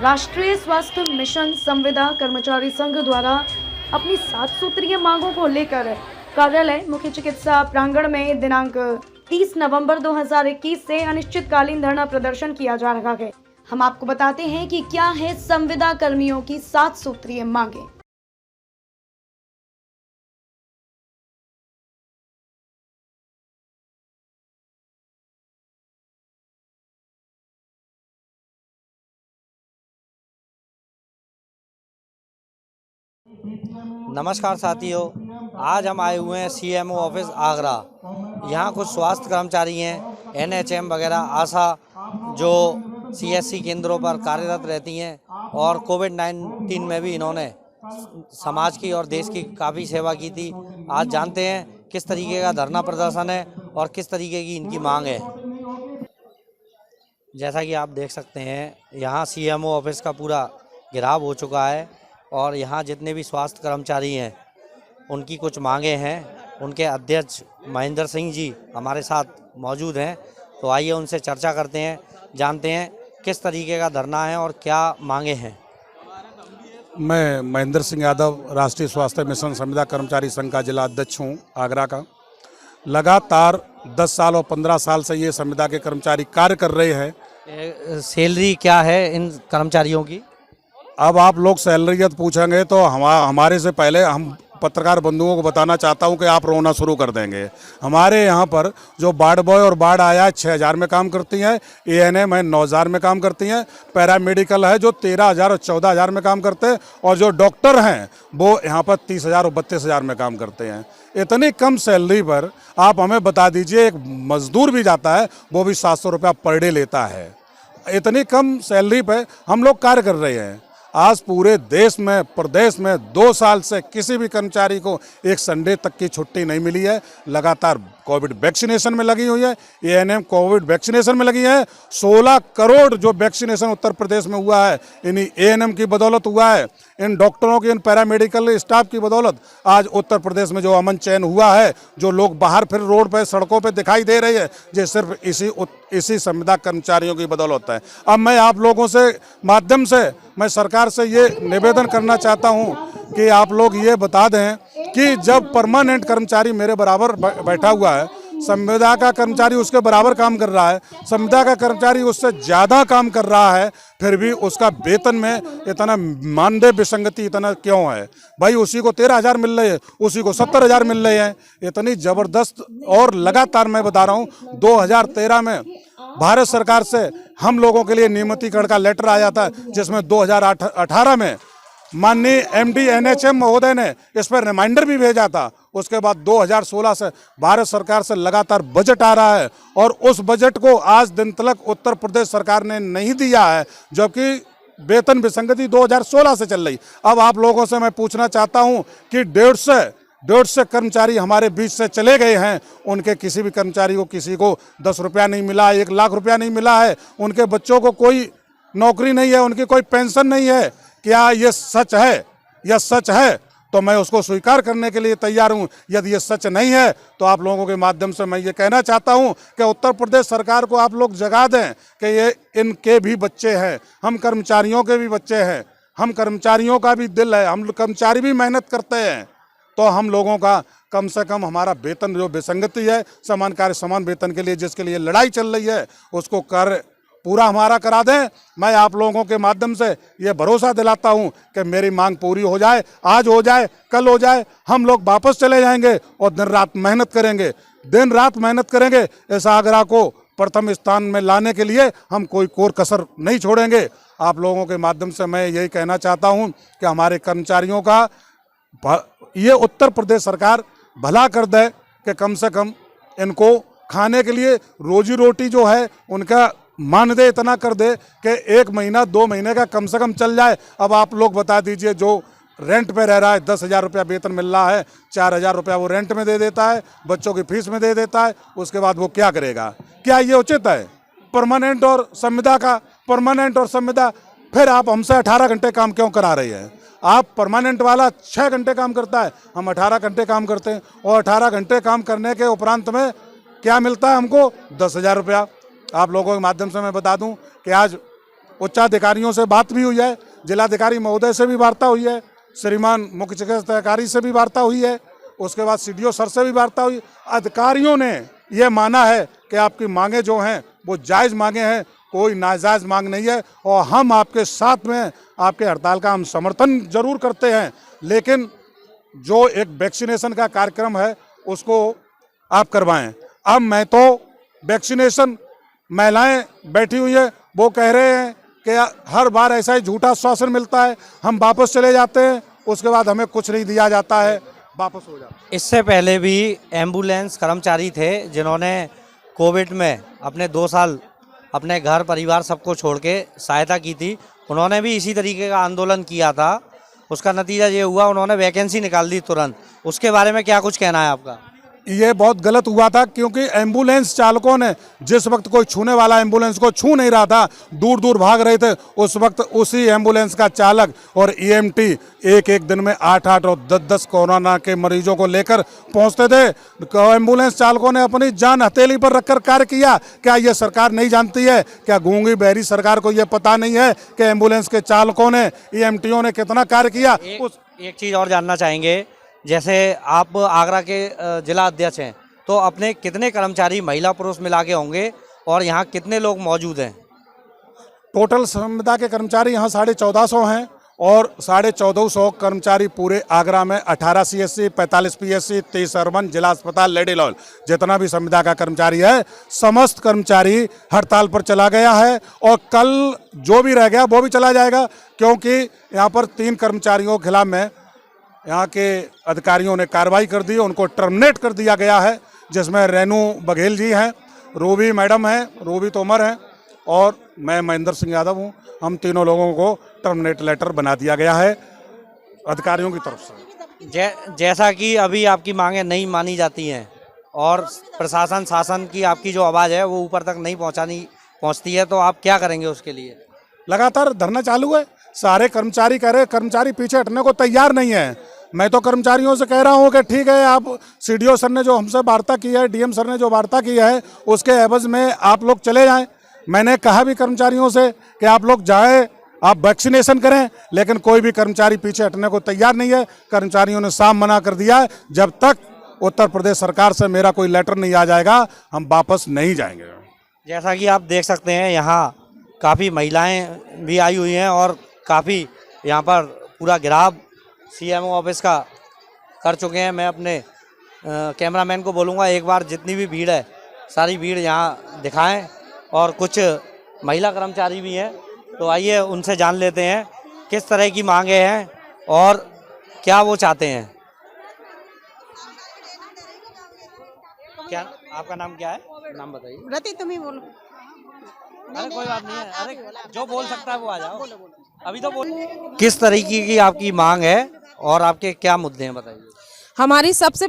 राष्ट्रीय स्वास्थ्य मिशन संविदा कर्मचारी संघ द्वारा अपनी 7 सूत्रीय मांगों को लेकर कार्यालय मुख्य चिकित्सा प्रांगण में दिनांक 30 नवंबर 2021 से अनिश्चितकालीन धरना प्रदर्शन किया जा रहा है। हम आपको बताते हैं कि क्या है संविदा कर्मियों की 7 सूत्रीय मांगे। नमस्कार साथियों, आज हम आए हुए हैं सीएमओ ऑफिस आगरा। यहाँ कुछ स्वास्थ्य कर्मचारी हैं, एनएचएम वगैरह आशा जो सीएससी केंद्रों पर कार्यरत रहती हैं और कोविड-19 में भी इन्होंने समाज की और देश की काफ़ी सेवा की थी। आज जानते हैं किस तरीके का धरना प्रदर्शन है और किस तरीके की इनकी मांग है। जैसा कि आप देख सकते हैं, यहाँ सीएमओ ऑफिस का पूरा घेराव हो चुका है और यहाँ जितने भी स्वास्थ्य कर्मचारी हैं उनकी कुछ मांगे हैं। उनके अध्यक्ष महेंद्र सिंह जी हमारे साथ मौजूद हैं, तो आइए उनसे चर्चा करते हैं, जानते हैं किस तरीके का धरना है और क्या मांगे हैं। मैं महेंद्र सिंह यादव, राष्ट्रीय स्वास्थ्य मिशन संविदा कर्मचारी संघ का जिला अध्यक्ष हूँ आगरा का। लगातार 10 साल और 15 साल से ये संविदा के कर्मचारी कार्य कर रहे हैं। सैलरी क्या है इन कर्मचारियों की? अब आप लोग सैलरियत पूछेंगे तो हमारे से पहले हम पत्रकार बंधुओं को बताना चाहता हूं कि आप रोना शुरू कर देंगे। हमारे यहां पर जो वार्ड बॉय और वार्ड आया 6000 में काम करती हैं, एएनएम है 9000 में काम करती हैं, पैरामेडिकल है जो 13000 और 14000 में काम करते हैं, और जो डॉक्टर हैं वो यहाँ पर 30000 और 32000 में काम करते हैं। इतनी कम सैलरी पर आप हमें बता दीजिए, एक मजदूर भी जाता है वो भी 700 रुपया पर डे लेता है। इतनी कम सैलरी पर हम लोग कार्य कर रहे हैं। आज पूरे देश में, प्रदेश में 2 साल से किसी भी कर्मचारी को एक संडे तक की छुट्टी नहीं मिली है। लगातार कोविड वैक्सीनेशन में लगी हुई है, एएनएम कोविड वैक्सीनेशन में लगी है। 16 करोड़ जो वैक्सीनेशन उत्तर प्रदेश में हुआ है, इन्हीं एएनएम की बदौलत हुआ है। इन डॉक्टरों की, इन पैरामेडिकल स्टाफ की बदौलत आज उत्तर प्रदेश में जो अमन चैन हुआ है, जो लोग बाहर फिर रोड पर, सड़कों पर दिखाई दे रहे हैं, ये सिर्फ इसी संविदा कर्मचारियों की बदौलत है। अब मैं आप लोगों से माध्यम से मैं सरकार से ये निवेदन करना चाहता हूँ कि आप लोग ये बता दें कि जब परमानेंट कर्मचारी मेरे बराबर बैठा हुआ है, संविदा का कर्मचारी उसके बराबर काम कर रहा है, संविदा का कर्मचारी उससे ज़्यादा काम कर रहा है, फिर भी उसका वेतन में इतना मानदेय विसंगति इतना क्यों है? भाई उसी को 13000 मिल रहे हैं, उसी को 70000 मिल रहे हैं। इतनी ज़बरदस्त। और लगातार मैं बता रहा हूँ, 2013 में भारत सरकार से हम लोगों के लिए नियमितीकरण का लेटर आया था, जिसमें 2018 में माननीय एमडी एनएचएम महोदय ने इस पर रिमाइंडर भी भेजा था। उसके बाद 2016 से भारत सरकार से लगातार बजट आ रहा है और उस बजट को आज दिन तक उत्तर प्रदेश सरकार ने नहीं दिया है, जबकि वेतन विसंगति 2016 से चल रही। अब आप लोगों से मैं पूछना चाहता हूं कि 150 कर्मचारी हमारे बीच से चले गए हैं, उनके किसी भी कर्मचारी को, किसी को 10 रुपया नहीं मिला, 1 लाख रुपया नहीं मिला है, उनके बच्चों को कोई नौकरी नहीं है, उनकी कोई पेंशन नहीं है। क्या ये सच है? यह सच है तो मैं उसको स्वीकार करने के लिए तैयार हूं। यदि ये सच नहीं है तो आप लोगों के माध्यम से मैं ये कहना चाहता हूं कि उत्तर प्रदेश सरकार को आप लोग जगा दें कि ये इनके भी बच्चे हैं, हम कर्मचारियों के भी बच्चे हैं, हम कर्मचारियों का भी दिल है, हम कर्मचारी भी मेहनत करते हैं। तो हम लोगों का कम से कम हमारा वेतन जो विसंगति है, समान कार्य समान वेतन के लिए जिसके लिए लड़ाई चल रही है, उसको पूरा हमारा करा दें। मैं आप लोगों के माध्यम से ये भरोसा दिलाता हूं कि मेरी मांग पूरी हो जाए, आज हो जाए, कल हो जाए। हम लोग वापस चले जाएंगे और दिन रात मेहनत करेंगे, दिन रात मेहनत करेंगे। इस आगरा को प्रथम स्थान में लाने के लिए हम कोई कोर कसर नहीं छोड़ेंगे। आप लोगों के माध्यम से मैं यही कहना चाहता हूँ कि हमारे कर्मचारियों का ये उत्तर प्रदेश सरकार भला कर दे कि कम से कम इनको खाने के लिए रोजी रोटी जो है उनका मानदेय इतना कर दे कि 1 महीना 2 महीने का कम से कम चल जाए। अब आप लोग बता दीजिए, जो रेंट पे रह रहा है, 10,000 रुपया वेतन मिल रहा है, 4000 रुपया वो रेंट में दे देता है, बच्चों की फीस में दे देता है, उसके बाद वो क्या करेगा? क्या ये उचित है? परमानेंट और संविदा फिर आप हमसे 18 घंटे काम क्यों करा रही है? आप परमानेंट वाला 6 घंटे काम करता है, हम 18 घंटे काम करते हैं, और 18 घंटे काम करने के उपरांत में क्या मिलता है हमको? 10,000 रुपया। आप लोगों के माध्यम से मैं बता दूं कि आज उच्चाधिकारियों से बात भी हुई है, जिलाधिकारी महोदय से भी वार्ता हुई है, श्रीमान मुख्य चिकित्सा अधिकारी से भी वार्ता हुई है, उसके बाद सीडीओ सर से भी वार्ता हुई। अधिकारियों ने ये माना है कि आपकी मांगे जो हैं वो जायज़ मांगे हैं, कोई नाजायज़ मांग नहीं है, और हम आपके साथ में, आपके हड़ताल का हम समर्थन जरूर करते हैं, लेकिन जो एक वैक्सीनेशन का कार्यक्रम है उसको आप करवाएं। अब मैं तो वैक्सीनेशन, महिलाएं बैठी हुई है, वो कह रहे हैं कि हर बार ऐसा ही झूठा आश्वासन मिलता है, हम वापस चले जाते हैं, उसके बाद हमें कुछ नहीं दिया जाता है, वापस हो जाता है। इससे पहले भी एम्बुलेंस कर्मचारी थे जिन्होंने कोविड में अपने 2 साल अपने घर परिवार सबको छोड़ के सहायता की थी। उन्होंने भी इसी तरीके का आंदोलन किया था, उसका नतीजा ये हुआ उन्होंने वैकेंसी निकाल दी तुरंत। उसके बारे में क्या कुछ कहना है आपका? ये बहुत गलत हुआ था, क्योंकि एम्बुलेंस चालकों ने जिस वक्त कोई छूने वाला एम्बुलेंस को छू नहीं रहा था, दूर दूर भाग रहे थे, उस वक्त उसी एम्बुलेंस का चालक और ईएमटी एक दिन में 8-8 और 10-10 कोरोना के मरीजों को लेकर पहुंचते थे। एम्बुलेंस चालकों ने अपनी जान हथेली पर रखकर कार्य किया। क्या ये सरकार नहीं जानती है? क्या गूंगी बहरी सरकार को ये पता नहीं है कि एम्बुलेंस के चालकों ने, ईएमटीओ ने कितना कार्य किया? एक चीज़ और जानना चाहेंगे, जैसे आप आगरा के जिला अध्यक्ष हैं, तो अपने कितने कर्मचारी महिला पुरुष मिला के होंगे और यहाँ कितने लोग मौजूद हैं? टोटल संविदा के कर्मचारी यहाँ 1450 हैं, और 1450 कर्मचारी पूरे आगरा में 18 सीएससी, 45 पीएससी, 23 अर्बन, जिला अस्पताल, लेडी लॉल, जितना भी संविदा का कर्मचारी है, समस्त कर्मचारी हड़ताल पर चला गया है। और कल जो भी रह गया वो भी चला जाएगा, क्योंकि यहाँ पर 3 कर्मचारियों के खिलाफ में यहाँ के अधिकारियों ने कार्रवाई कर दी, उनको टर्मिनेट कर दिया गया है, जिसमें रेनू बघेल जी हैं, रूबी मैडम हैं, रूबी तोमर हैं, और मैं महेंद्र सिंह यादव हूँ। हम तीनों लोगों को टर्मिनेट लेटर बना दिया गया है अधिकारियों की तरफ से। जैसा कि अभी आपकी मांगें नहीं मानी जाती हैं और प्रशासन शासन की आपकी जो आवाज़ है वो ऊपर तक नहीं पहुँचती है, तो आप क्या करेंगे उसके लिए? लगातार धरना चालू है, सारे कर्मचारी कह रहे, कर्मचारी पीछे हटने को तैयार नहीं है। मैं तो कर्मचारियों से कह रहा हूं कि ठीक है, आप सीडीओ सर ने जो हमसे वार्ता की है, डीएम सर ने जो वार्ता की है, उसके एवज में आप लोग चले जाएं। मैंने कहा भी कर्मचारियों से कि आप लोग जाएं, आप वैक्सीनेशन करें, लेकिन कोई भी कर्मचारी पीछे हटने को तैयार नहीं है। कर्मचारियों ने साफ मना कर दिया है, जब तक उत्तर प्रदेश सरकार से मेरा कोई लेटर नहीं आ जाएगा हम वापस नहीं जाएंगे। जैसा कि आप देख सकते हैं यहाँ काफ़ी महिलाएं भी आई हुई हैं और काफ़ी यहाँ पर पूरा घेराव सीएमओ ऑफिस का कर चुके हैं। मैं अपने कैमरामैन को बोलूँगा एक बार जितनी भी भीड़ है सारी भीड़ यहाँ दिखाएं, और कुछ महिला कर्मचारी भी हैं, तो आइए उनसे जान लेते हैं किस तरह की मांगे हैं और क्या वो चाहते हैं। क्या आपका नाम क्या है? नाम बताइए। रति तुम ही बोलो। अरे कोई बात नहीं है, अरे जो बोल सकता है वो आ जाओ, अभी तो बोल। किस तरीके की आपकी मांग है और आपके क्या मुद्दे हैं बताइए। हमारी सबसे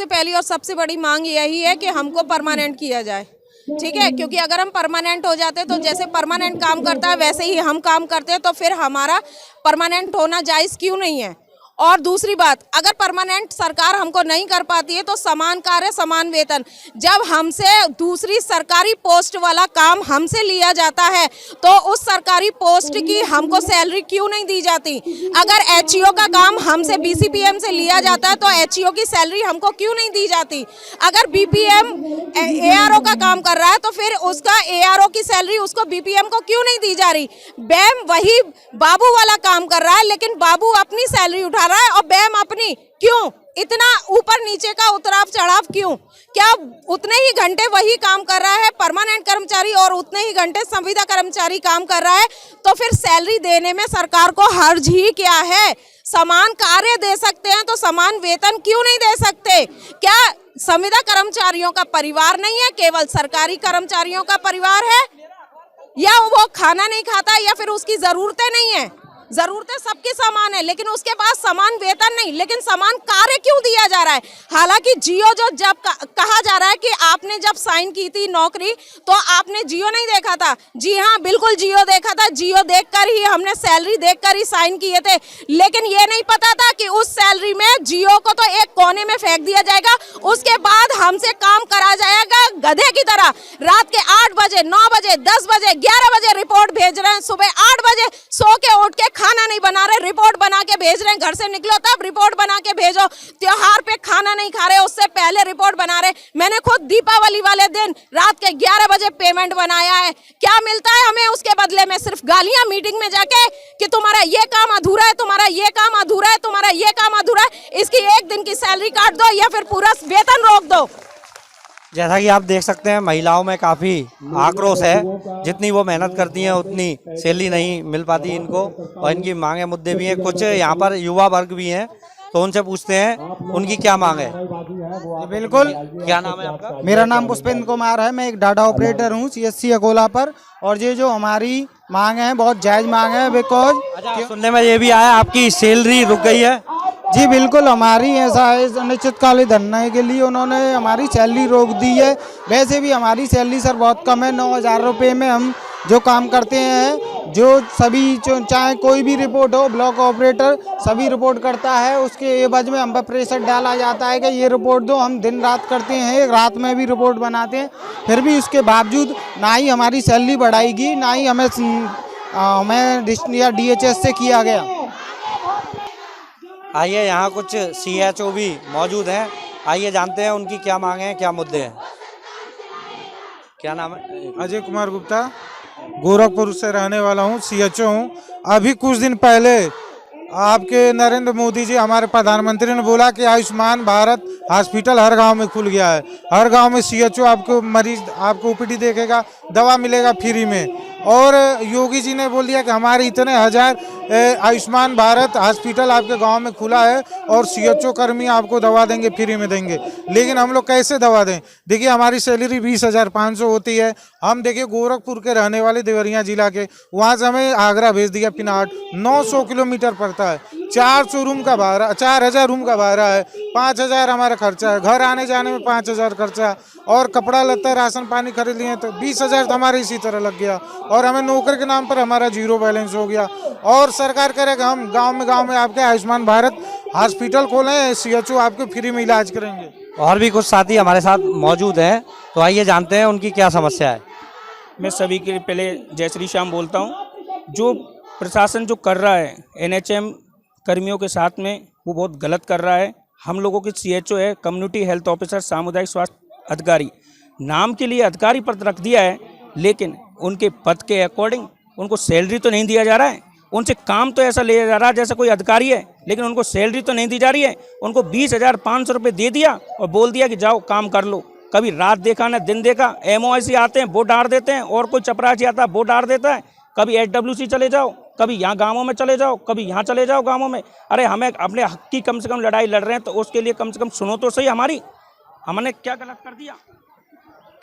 पहली और सबसे बड़ी मांग यही है कि हमको परमानेंट किया जाए, ठीक है, क्योंकि अगर हम परमानेंट हो जाते तो जैसे परमानेंट काम करता है वैसे ही हम काम करते हैं, तो फिर हमारा परमानेंट होना जायज़ क्यों नहीं है। और दूसरी बात, अगर परमानेंट सरकार हमको नहीं कर पाती है तो समान कार्य समान वेतन, जब हमसे दूसरी सरकारी पोस्ट वाला काम हमसे लिया जाता है तो उस सरकारी पोस्ट की हमको सैलरी क्यों नहीं दी जाती। अगर एचईओ का काम हमसे बीसीपीएम से लिया जाता है तो एचईओ की सैलरी हमको क्यों नहीं दी जाती। अगर बीपीएम एआरओ का काम कर रहा है तो फिर उसका एआरओ की सैलरी उसको बीपीएम को क्यों नहीं दी जा रही। बैम वही बाबू वाला काम कर रहा है, लेकिन बाबू अपनी सैलरी उठा रहा है और बैम अपनी, क्यों इतना ऊपर नीचे का उतराव चढ़ाव क्यों। क्या उतने ही घंटे वही काम कर रहा है परमानेंट कर्मचारी और उतने ही घंटे संविदा कर्मचारी काम कर रहा है, तो फिर सैलरी देने में सरकार को हर्ज ही क्या है। समान कार्य दे सकते हैं तो समान वेतन क्यों नहीं दे सकते। क्या संविदा कर्मचारियों का परिवार नहीं है, केवल सरकारी कर्मचारियों का परिवार है, या वो खाना नहीं खाता, या फिर उसकी जरूरतें नहीं है। जरूरतें सबके समान है लेकिन उसके पास समान वेतन नहीं, लेकिन समान कार्य क्यों दिया जा रहा है। हालांकि जियो जो जब कहा जा रहा है कि आपने जब साइन की थी नौकरी तो आपने जियो नहीं देखा था। जी हाँ, बिल्कुल जियो देखा था, जियो देखकर ही हमने सैलरी देखकर ही साइन किए थे, लेकिन ये नहीं पता था कि उस सैलरी में जियो को तो एक कोने में फेंक दिया जाएगा, उसके बाद हमसे काम करा जाएगा गधे की तरह रात के 8 बजे 9 बजे 10 बजे 11 बजे रिपोर्ट भेज रहे हैं, सुबह 8 बजे सो के उठ के खाना नहीं बना रहे, रिपोर्ट बना के भेज रहे हैं, घर से निकलो तब रिपोर्ट बना के भेजो, त्योहार पे खाना नहीं खा रहे उससे पहले रिपोर्ट बना रहे। मैंने खुद दीपावली वाले दिन रात के 11 बजे पेमेंट बनाया है, क्या मिलता है हमें उसके बदले में? सिर्फ गालियां मीटिंग में जाके कि तुम्हारा ये काम अधूरा है, तुम्हारा ये काम अधूरा है, तुम्हारा ये काम अधूरा है, इसकी 1 दिन की सैलरी काट दो या फिर पूरा वेतन रोक दो। जैसा कि आप देख सकते हैं महिलाओं में काफ़ी आक्रोश है, जितनी वो मेहनत करती हैं उतनी सैलरी नहीं मिल पाती इनको, और इनकी मांगे मुद्दे भी हैं। कुछ यहाँ पर युवा वर्ग भी हैं, तो उनसे पूछते हैं उनकी क्या मांग है। बिल्कुल। क्या नाम है आपका? मेरा नाम पुष्पेंद्र कुमार है, मैं एक डाटा ऑपरेटर हूँ CSC अकोला पर, और ये जो हमारी मांग है बहुत जायज़ मांग है। बिकॉज अच्छा, सुनने में ये भी आया आपकी सैलरी रुक गई है। जी बिल्कुल, हमारी ऐसा है अनिश्चितकालीन धरने के लिए उन्होंने हमारी सैलरी रोक दी है। वैसे भी हमारी सैलरी सर बहुत कम है, 9,000 रुपये में हम जो काम करते हैं, जो सभी चाहे कोई भी रिपोर्ट हो, ब्लॉक ऑपरेटर सभी रिपोर्ट करता है, उसके एवज में हम पर प्रेशर डाला जाता है कि ये रिपोर्ट दो। हम दिन रात करते हैं, रात में भी रिपोर्ट बनाते हैं, फिर भी उसके बावजूद ना ही हमारी सैलरी बढ़ाएगी, ना ही हमें DHS से किया गया। आइए यहाँ कुछ CHO भी मौजूद हैं, आइए जानते हैं उनकी क्या मांगे हैं, क्या मुद्दे हैं। क्या नाम है? अजय कुमार गुप्ता, गोरखपुर से रहने वाला हूँ, CHO हूँ। अभी कुछ दिन पहले आपके नरेंद्र मोदी जी हमारे प्रधानमंत्री ने बोला कि आयुष्मान भारत हॉस्पिटल हर गांव में खुल गया है, हर गांव में CHO आपको मरीज आपको OPD देखेगा, दवा मिलेगा फ्री में। और योगी जी ने बोल दिया कि हमारे इतने 1000 आयुष्मान भारत हॉस्पिटल आपके गांव में खुला है और CHO कर्मी आपको दवा देंगे, फ्री में देंगे। लेकिन हम लोग कैसे दवा दें? देखिए हमारी सैलरी 20,500 होती है। हम देखिए गोरखपुर के रहने वाले देवरिया जिला के, वहाँ से हमें आगरा भेज दिया पिनाट, 900 किलोमीटर पड़ता है, 400 रूम का भाड़ा, 4,000 रूम का भाड़ा है, 5,000 हमारा खर्चा है, घर आने जाने में 5,000 खर्चा, और कपड़ा लत्ता राशन पानी खरीद लिए तो 20,000 तो हमारे इसी तरह लग गया, और हमें नौकर के नाम पर हमारा 0 बैलेंस हो गया। और सरकार करेगा हम गांव में आपके आयुष्मान भारत हॉस्पिटल खोलें, CHO आपको फ्री में इलाज करेंगे। और भी कुछ साथी हमारे साथ मौजूद हैं, तो आइए जानते हैं उनकी क्या समस्या है। मैं सभी के पहले जय श्री श्याम बोलता हूँ। जो प्रशासन जो कर रहा है NHM कर्मियों के साथ में, वो बहुत गलत कर रहा है। हम लोगों की CHO है कम्युनिटी हेल्थ ऑफिसर, सामुदायिक स्वास्थ्य अधिकारी, नाम के लिए अधिकारी पद रख दिया है, लेकिन उनके पद के अकॉर्डिंग उनको सैलरी तो नहीं दिया जा रहा है। उनसे काम तो ऐसा लिया जा रहा है जैसे कोई अधिकारी है, लेकिन उनको सैलरी तो नहीं दी जा रही है। उनको 20,500 रुपये दे दिया और बोल दिया कि जाओ काम कर लो। कभी रात देखा न दिन देखा। MOIC आते हैं वो डाल देते हैं, और कोई चपरासी आता है वो डाल देता है। कभी HWC चले जाओ, कभी यहाँ गाँवों में चले जाओ, कभी यहाँ चले जाओ गाँवों में। अरे हमें अपने हक की कम से कम लड़ाई लड़ रहे हैं, तो उसके लिए कम से कम सुनो तो सही हमारी, हमने क्या गलत कर दिया।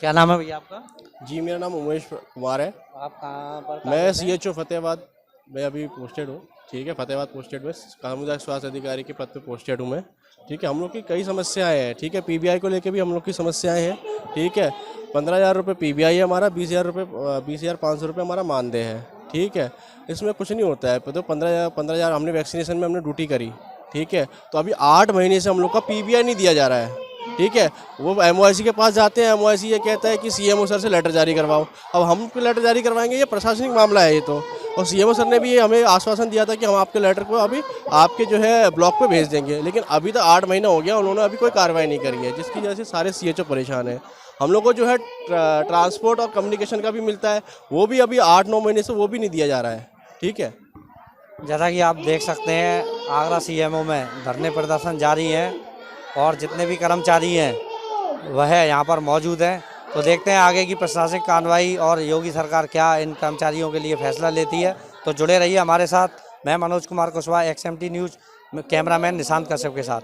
क्या नाम है भैया आपका? जी मेरा नाम उमेश कुमार है। आप कहाँ पर? मैं CHO फतेहाबाद में अभी पोस्टेड हूँ। ठीक है, फतेहाबाद पोस्टेड में सामुदायिक स्वास्थ्य अधिकारी के पद पर पोस्टेड हूँ मैं। ठीक है, हम लोग की कई समस्याएं हैं। ठीक है, PBI को लेके भी हम लोग की समस्याएं हैं। ठीक है, 15,000 रुपये PBI है हमारा, 20,500 रुपये हमारा मानदेय है। ठीक है, इसमें कुछ नहीं होता है। तो 15,000 हमने वैक्सीनेशन में हमने ड्यूटी करी। ठीक है, तो अभी 8 महीने से हम लोग का PBI नहीं दिया जा रहा है। ठीक है, वो MOIC के पास जाते हैं, MOIC ये कहता है कि CMO सर से लेटर जारी करवाओ। अब हम लेटर जारी करवाएंगे, ये प्रशासनिक मामला है ये तो। और CMO सर ने भी ये हमें आश्वासन दिया था कि हम आपके लेटर को अभी आपके जो है ब्लॉक पे भेज देंगे, लेकिन अभी तो 8 महीना हो गया, उन्होंने अभी कोई कार्रवाई नहीं करी है, जिसकी वजह से सारे CHO परेशान हैं। हम लोग को जो है ट्रांसपोर्ट और कम्युनिकेशन का भी मिलता है, वो भी अभी 8-9 महीने से वो भी नहीं दिया जा रहा है। ठीक है, जैसा कि आप देख सकते हैं आगरा CMO में धरने प्रदर्शन जारी है, और जितने भी कर्मचारी हैं वह यहाँ पर मौजूद हैं। तो देखते हैं आगे की प्रशासनिक कार्रवाई और योगी सरकार क्या इन कर्मचारियों के लिए फैसला लेती है। तो जुड़े रहिए हमारे साथ। मैं Manoj Kumar Kushwaha, XMT news, cameraman Nishant Kashyap के साथ।